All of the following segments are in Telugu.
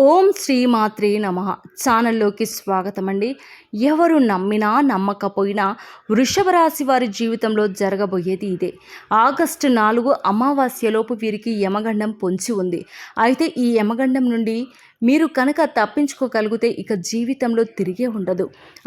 ఓం శ్రీ మాత్రే నమః ఛానల్లోకి స్వాగతం అండి. ఎవరు నమ్మినా నమ్మకపోయినా వృషభ రాశి వారి జీవితంలో జరగబోయేది ఇదే. ఆగస్టు 4 అమావాస్యలోపు వీరికి యమగండం పొంచి ఉంది. అయితే ఈ యమగండం నుండి మీరు కనుక తప్పించుకోగలిగితే ఇక జీవితంలో తిరిగే ఉండదు.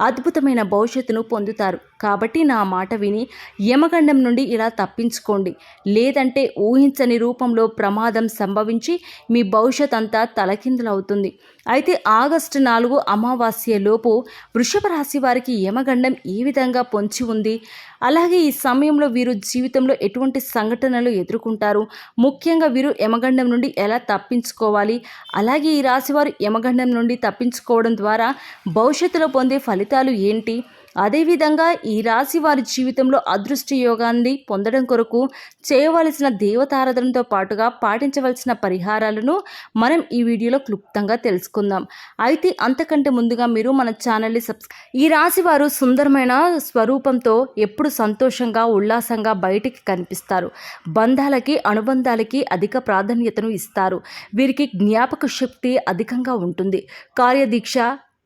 అద్భుతమైన భవిష్యత్తును పొందుతారు. కాబట్టి నా మాట విని యమగండం నుండి ఇలా తప్పించుకోండి. లేదంటే ఊహించని రూపంలో ప్రమాదం సంభవించి మీ భవిష్యత్ అంతా తలకిందులవుతుంది. అయితే ఆగస్టు 4 అమావాస్యలోపు వృషభ రాశి వారికి యమగండం ఏ విధంగా పొంచి ఉంది, అలాగే ఈ సమయంలో వీరు జీవితంలో ఎటువంటి సంఘటనలు ఎదుర్కొంటారు, ముఖ్యంగా వీరు యమగండం నుండి ఎలా తప్పించుకోవాలి, అలాగే ఈ రాశివారు యమగండం నుండి తప్పించుకోవడం ద్వారా భవిష్యత్తులో పొందే ఫలితాలు ఏంటి, అదేవిధంగా ఈ రాశి వారి జీవితంలో అదృష్ట యోగాన్ని పొందడం కొరకు చేయవలసిన దేవతారాధనతో పాటుగా పాటించవలసిన పరిహారాలను మనం ఈ వీడియోలో క్లుప్తంగా తెలుసుకుందాం. అయితే అంతకంటే ముందుగా మీరు మన ఛానల్ని ఈ రాశి వారు సుందరమైన స్వరూపంతో ఎప్పుడు సంతోషంగా ఉల్లాసంగా బయటికి కనిపిస్తారు. బంధాలకి అనుబంధాలకి అధిక ప్రాధాన్యతను ఇస్తారు. వీరికి జ్ఞాపక శక్తి అధికంగా ఉంటుంది.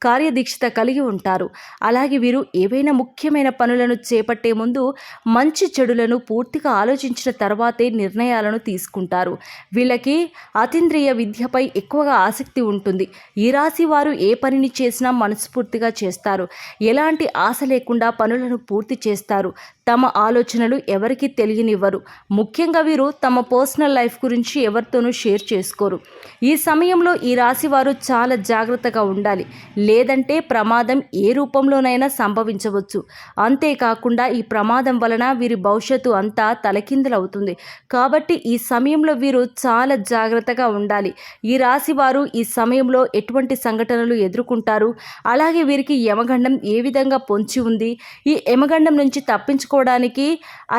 కార్యదీక్షత కలిగి ఉంటారు. అలాగే వీరు ఏవైనా ముఖ్యమైన పనులను చేపట్టే ముందు మంచి చెడులను పూర్తిగా ఆలోచించిన తర్వాతే నిర్ణయాలను తీసుకుంటారు. వీళ్ళకి అతీంద్రియ విద్యపై ఎక్కువగా ఆసక్తి ఉంటుంది. ఈ రాశి వారు ఏ పనిని చేసినా మనస్ఫూర్తిగా చేస్తారు. ఎలాంటి ఆశ లేకుండా పనులను పూర్తి చేస్తారు. తమ ఆలోచనలు ఎవరికి తెలియనివ్వరు. ముఖ్యంగా వీరు తమ పర్సనల్ లైఫ్ గురించి ఎవరితోనూ షేర్ చేసుకోరు. ఈ సమయంలో ఈ రాశి వారు చాలా జాగ్రత్తగా ఉండాలి. లేదంటే ప్రమాదం ఏ రూపంలోనైనా సంభవించవచ్చు. అంతేకాకుండా ఈ ప్రమాదం వలన వీరి భవిష్యత్తు అంతా తలకిందులవుతుంది. కాబట్టి ఈ సమయంలో వీరు చాలా జాగ్రత్తగా ఉండాలి. ఈ రాశి వారు ఈ సమయంలో ఎటువంటి సంఘటనలు ఎదుర్కొంటారు, అలాగే వీరికి యమగండం ఏ విధంగా పొంచి ఉంది, ఈ యమగండం నుంచి తప్పించుకోవడానికి,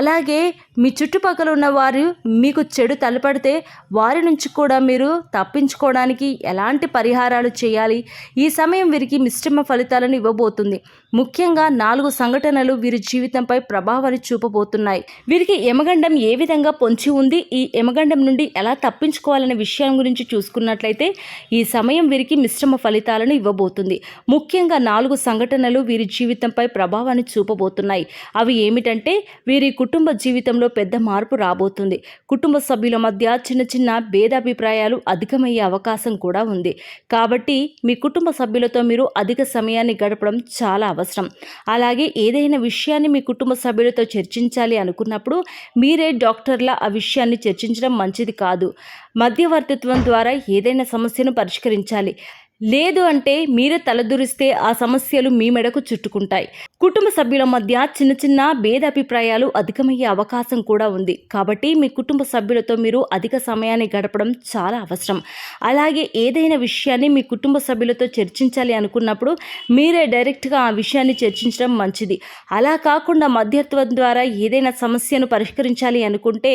అలాగే మీ చుట్టుపక్కల ఉన్న వారు మీకు చెడు తలపడితే వారి నుంచి కూడా మీరు తప్పించుకోవడానికి ఎలాంటి పరిహారాలు చేయాలి, ఈ సమయం వీరికి మిశ్రమ ఫలితాలను ఇవ్వబోతుంది. ముఖ్యంగా 4 సంఘటనలు వీరి జీవితంపై ప్రభావాన్ని చూపబోతున్నాయి. వీరికి యమగండం ఏ విధంగా పొంచి ఉంది, ఈ యమగండం నుండి ఎలా తప్పించుకోవాలనే విషయం గురించి చూసుకున్నట్లయితే ఈ సమయం వీరికి మిశ్రమ ఫలితాలను ఇవ్వబోతుంది. ముఖ్యంగా 4 సంఘటనలు వీరి జీవితంపై ప్రభావాన్ని చూపబోతున్నాయి. అవి ఏమిటంటే, వీరి కుటుంబ జీవితంలో పెద్ద మార్పు రాబోతుంది. కుటుంబ సభ్యుల మధ్య చిన్న చిన్న భేదాభిప్రాయాలు అధికమయ్యే అవకాశం కూడా ఉంది. కాబట్టి మీ కుటుంబ సభ్యులతో మీరు అధిక సమయాన్ని గడపడం చాలా అవసరం. అలాగే ఏదైనా విషయాన్ని మీ కుటుంబ సభ్యులతో చర్చించాలి అనుకున్నప్పుడు మీరే డాక్టర్లా ఆ విషయాన్ని చర్చించడం మంచిది కాదు. మధ్యవర్తిత్వం ద్వారా ఏదైనా సమస్యను పరిష్కరించాలి. లేదు అంటే మీరే తలదూరిస్తే ఆ సమస్యలు మీ మెడకు చుట్టుకుంటాయి. కుటుంబ సభ్యుల మధ్య చిన్న చిన్న భేదాభిప్రాయాలు అధికమయ్యే అవకాశం కూడా ఉంది. కాబట్టి మీ కుటుంబ సభ్యులతో మీరు అధిక సమయాన్ని గడపడం చాలా అవసరం. అలాగే ఏదైనా విషయాన్ని మీ కుటుంబ సభ్యులతో చర్చించాలి అనుకున్నప్పుడు మీరే డైరెక్ట్గా ఆ విషయాన్ని చర్చించడం మంచిది. అలా కాకుండా మధ్యత్వం ద్వారా ఏదైనా సమస్యను పరిష్కరించాలి అనుకుంటే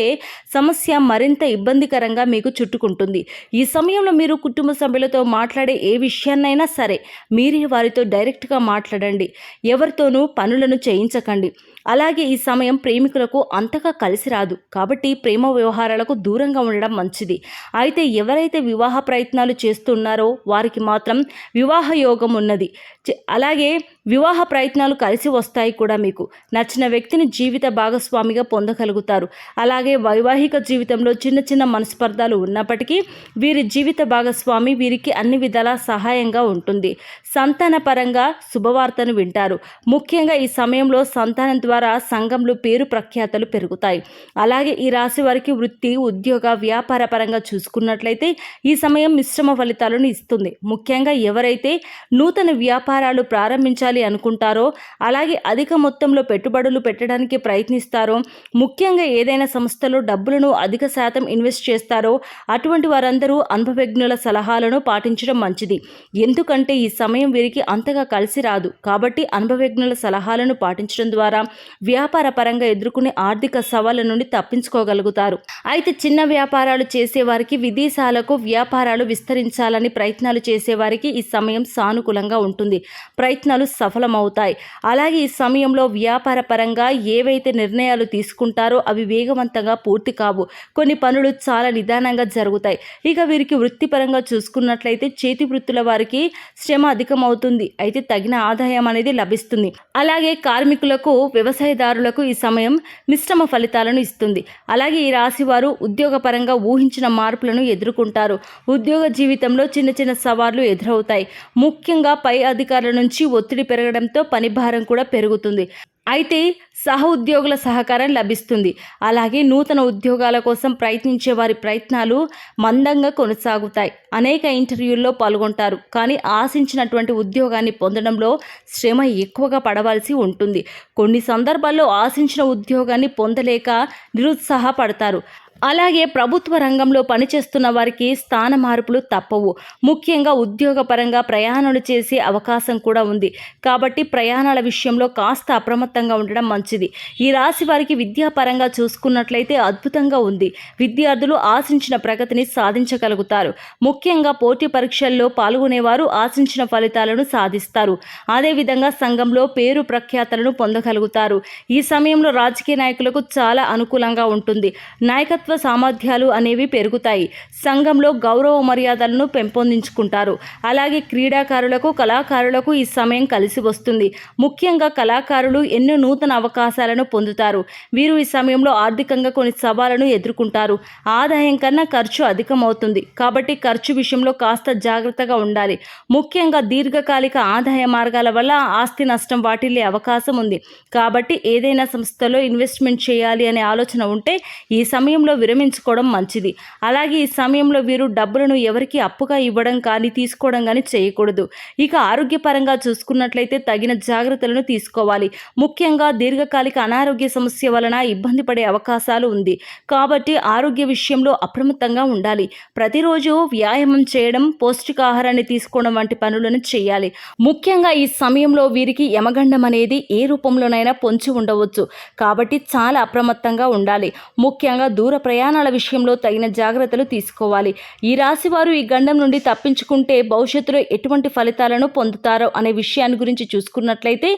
సమస్య మరింత ఇబ్బందికరంగా మీకు చుట్టుకుంటుంది. ఈ సమయంలో మీరు కుటుంబ సభ్యులతో మాట్లాడే ఏ విషయాన్నైనా సరే మీరే వారితో డైరెక్ట్గా మాట్లాడండి. ఎవరితోనూ పనులను చేయించకండి. అలాగే ఈ సమయం ప్రేమికులకు అంతగా కలిసి రాదు. కాబట్టి ప్రేమ వ్యవహారాలకు దూరంగా ఉండడం మంచిది. అయితే ఎవరైతే వివాహ ప్రయత్నాలు చేస్తున్నారో వారికి మాత్రం వివాహ యోగం ఉన్నది. అలాగే వివాహ ప్రయత్నాలు కలిసి వస్తాయి కూడా. మీకు నచ్చిన వ్యక్తిని జీవిత భాగస్వామిగా పొందగలుగుతారు. అలాగే వైవాహిక జీవితంలో చిన్న చిన్న మనస్పర్ధాలు ఉన్నప్పటికీ వీరి జీవిత భాగస్వామి వీరికి అన్ని విధాలా సహాయంగా ఉంటుంది. సంతాన పరంగా శుభవార్తను వింటారు. ముఖ్యంగా ఈ సమయంలో సంతానం ద్వారా సంఘంలో పేరు ప్రఖ్యాతలు పెరుగుతాయి. అలాగే ఈ రాశి వారికి వృత్తి, ఉద్యోగ, వ్యాపార పరంగా చూసుకున్నట్లయితే ఈ సమయం మిశ్రమ ఫలితాలను ఇస్తుంది. ముఖ్యంగా ఎవరైతే నూతన వ్యాపారాలు ప్రారంభించాలి అనుకుంటారో, అలాగే అధిక మొత్తంలో పెట్టుబడులు పెట్టడానికి ప్రయత్నిస్తారో, ముఖ్యంగా ఏదైనా సంస్థలో డబ్బులను అధిక శాతం ఇన్వెస్ట్ చేస్తారో అటువంటి వారందరూ అనుభవజ్ఞుల సలహాలను పాటించడం మంచిది. ఎందుకంటే ఈ సమయం వీరికి అంతగా కలిసి రాదు. కాబట్టి అనుభవజ్ఞుల సలహాలను పాటించడం ద్వారా వ్యాపార పరంగా ఎదుర్కొనే ఆర్థిక సవాళ్ళ నుండి తప్పించుకోగలుగుతారు. అయితే చిన్న వ్యాపారాలు చేసేవారికి, విదేశాలకు వ్యాపారాలు విస్తరించాలని ప్రయత్నాలు చేసేవారికి ఈ సమయం సానుకూలంగా ఉంటుంది. ప్రయత్నాలు సఫలమవుతాయి. అలాగే ఈ సమయంలో వ్యాపార పరంగా ఏవైతే నిర్ణయాలు తీసుకుంటారో అవి వేగవంతంగా పూర్తి కావు. కొన్ని పనులు చాలా నిదానంగా జరుగుతాయి. ఇక వీరికి వృత్తిపరంగా చూసుకున్నట్లయితే చేతి వృత్తుల వారికి శ్రమ అధికమవుతుంది. అయితే తగిన ఆదాయం అనేది లభిస్తుంది. అలాగే కార్మికులకు, వ్యవసాయదారులకు ఈ సమయం మిశ్రమ ఫలితాలను ఇస్తుంది. అలాగే ఈ రాశి వారు ఉద్యోగపరంగా ఊహించిన మార్పులను ఎదుర్కొంటారు. ఉద్యోగ జీవితంలో చిన్న చిన్న సవాళ్లు ఎదురవుతాయి. ముఖ్యంగా పై అధికారుల నుంచి ఒత్తిడి పెరగడంతో పని భారం కూడా పెరుగుతుంది. అయితే సహ ఉద్యోగుల సహకారం లభిస్తుంది. అలాగే నూతన ఉద్యోగాల కోసం ప్రయత్నించే వారి ప్రయత్నాలు మందంగా కొనసాగుతాయి. అనేక ఇంటర్వ్యూల్లో పాల్గొంటారు. కానీ ఆశించినటువంటి ఉద్యోగాన్ని పొందడంలో శ్రమ ఎక్కువగా పడవలసి ఉంటుంది. కొన్ని సందర్భాల్లో ఆశించిన ఉద్యోగాన్ని పొందలేక నిరుత్సాహపడతారు. అలాగే ప్రభుత్వ రంగంలో పనిచేస్తున్న వారికి స్థాన మార్పులు తప్పవు. ముఖ్యంగా ఉద్యోగపరంగా ప్రయాణాలు చేసే అవకాశం కూడా ఉంది. కాబట్టి ప్రయాణాల విషయంలో కాస్త అప్రమత్తంగా ఉండడం మంచిది. ఈ రాశి వారికి విద్యాపరంగా చూసుకున్నట్లయితే అద్భుతంగా ఉంది. విద్యార్థులు ఆశించిన ప్రగతిని సాధించగలుగుతారు. ముఖ్యంగా పోటీ పరీక్షల్లో పాల్గొనేవారు ఆశించిన ఫలితాలను సాధిస్తారు. అదేవిధంగా సంఘంలో పేరు ప్రఖ్యాతలను పొందగలుగుతారు. ఈ సమయంలో రాజకీయ నాయకులకు చాలా అనుకూలంగా ఉంటుంది. నాయకత్వ సామర్థ్యాలు అనేవి పెరుగుతాయి. సంఘంలో గౌరవ మర్యాదలను పెంపొందించుకుంటారు. అలాగే క్రీడాకారులకు, కళాకారులకు ఈ సమయం కలిసి వస్తుంది. ముఖ్యంగా కళాకారులు ఎన్నో నూతన అవకాశాలను పొందుతారు. వీరు ఈ సమయంలో ఆర్థికంగా కొన్ని సవాళ్లను ఎదుర్కొంటారు. ఆదాయం కన్నా ఖర్చు అధికమవుతుంది. కాబట్టి ఖర్చు విషయంలో కాస్త జాగ్రత్తగా ఉండాలి. ముఖ్యంగా దీర్ఘకాలిక ఆదాయ మార్గాల వల్ల ఆస్తి నష్టం వాటిల్లే అవకాశం ఉంది. కాబట్టి ఏదైనా సంస్థలో ఇన్వెస్ట్మెంట్ చేయాలి అనే ఆలోచన ఉంటే ఈ సమయంలో విరమించుకోవడం మంచిది. అలాగే ఈ సమయంలో వీరు డబ్బులను ఎవరికి అప్పుగా ఇవ్వడం కానీ తీసుకోవడం కానీ చేయకూడదు. ఇక ఆరోగ్యపరంగా చూసుకున్నట్లయితే తగిన జాగ్రత్తలను తీసుకోవాలి. ముఖ్యంగా దీర్ఘకాలిక అనారోగ్య సమస్య వలన ఇబ్బంది పడే అవకాశాలు ఉంది. కాబట్టి ఆరోగ్య విషయంలో అప్రమత్తంగా ఉండాలి. ప్రతిరోజు వ్యాయామం చేయడం, పౌష్టికాహారాన్ని తీసుకోవడం వంటి పనులను చేయాలి. ముఖ్యంగా ఈ సమయంలో వీరికి యమగండం అనేది ఏ రూపంలోనైనా పొంచి ఉండవచ్చు. కాబట్టి చాలా అప్రమత్తంగా ఉండాలి. ముఖ్యంగా దూర ప్రయాణాల విషయంలో తగిన జాగ్రత్తలు తీసుకోవాలి. ఈ రాశి వారు ఈ గండం నుండి తప్పించుకుంటే భవిష్యత్తులో ఎటువంటి ఫలితాలను పొందుతారో అనే విషయాన్ని గురించి చూసుకున్నట్లయితే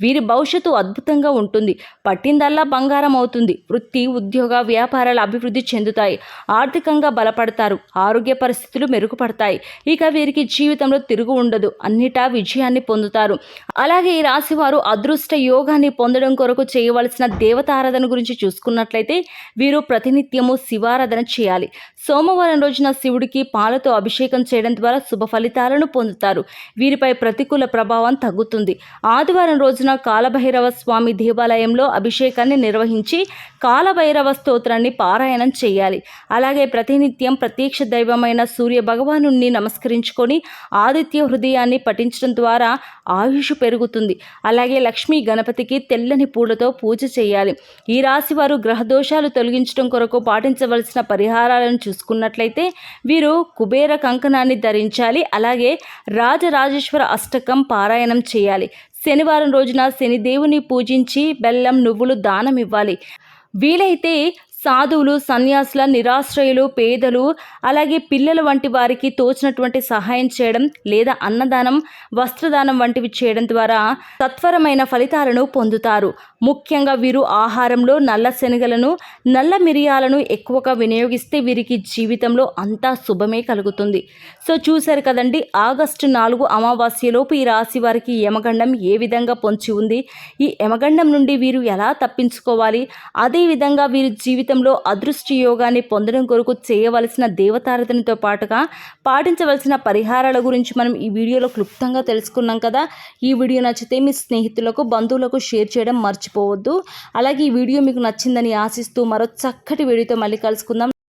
వీరి భవిష్యత్తు అద్భుతంగా ఉంటుంది. పట్టిందల్లా బంగారం అవుతుంది. వృత్తి, ఉద్యోగ, వ్యాపారాలు అభివృద్ధి చెందుతాయి. ఆర్థికంగా బలపడతారు. ఆరోగ్య పరిస్థితులు మెరుగుపడతాయి. ఇక వీరికి జీవితంలో తిరుగు ఉండదు. అన్నిటా విజయాన్ని పొందుతారు. అలాగే ఈ రాశి వారు అదృష్ట యోగాన్ని పొందడం కొరకు చేయవలసిన దేవతారాధన గురించి చూసుకున్నట్లయితే వీరు ప్రతినిత్యము శివారాధన చేయాలి. సోమవారం రోజున శివుడికి పాలతో అభిషేకం చేయడం ద్వారా శుభ ఫలితాలను పొందుతారు. వీరిపై ప్రతికూల ప్రభావం తగ్గుతుంది. ఆదివారం రోజున కాలభైరవ స్వామి దేవాలయంలో అభిషేకాన్ని నిర్వహించి కాలభైరవ స్తోత్రాన్ని పారాయణం చేయాలి. అలాగే ప్రతినిత్యం ప్రత్యక్ష దైవమైన సూర్య భగవాను నమస్కరించుకొని ఆదిత్య హృదయాన్ని పఠించడం ద్వారా ఆయుష్ పెరుగుతుంది. అలాగే లక్ష్మీ గణపతికి తెల్లని పూలతో పూజ చేయాలి. ఈ రాశి వారు గ్రహదోషాలు తొలగించడం కొరకు పాటించవలసిన పరిహారాలను చూసుకున్నట్లయితే వీరు కుబేర కంకణాన్ని ధరించాలి. అలాగే రాజరాజేశ్వర అష్టకం పారాయణం చేయాలి. శనివారం రోజున శనిదేవుని పూజించి బెల్లం, నువ్వులు దానం ఇవ్వాలి. వీలైతే సాధువులు, సన్యాసుల, నిరాశ్రయులు, పేదలు, అలాగే పిల్లల వంటి వారికి తోచినటువంటి సహాయం చేయడం లేదా అన్నదానం, వస్త్రదానం వంటివి చేయడం ద్వారా సత్వరమైన ఫలితాలను పొందుతారు. ముఖ్యంగా వీరు ఆహారంలో నల్ల శనగలను, నల్ల మిరియాలను ఎక్కువగా వినియోగిస్తే వీరికి జీవితంలో అంతా శుభమే కలుగుతుంది. సో చూశారు కదండి, ఆగస్టు 4 అమావాస్యలోపు ఈ రాశి వారికి యమగండం ఏ విధంగా పొంచి ఉంది, ఈ యమగండం నుండి వీరు ఎలా తప్పించుకోవాలి, అదేవిధంగా వీరు జీవితంలో అదృష్ట యోగాన్ని పొందడం కొరకు చేయవలసిన దేవతారాధనతో పాటుగా పాటించవలసిన పరిహారాల గురించి మనం ఈ వీడియోలో క్లుప్తంగా తెలుసుకున్నాం కదా. ఈ వీడియో నచ్చితే మీ స్నేహితులకు, బంధువులకు షేర్ చేయడం మర్చిపోవద్దు. అలాగే ఈ వీడియో మీకు నచ్చిందని ఆశిస్తూ మరో చక్కటి వీడియోతో మళ్ళీ కలుసుకుందాం.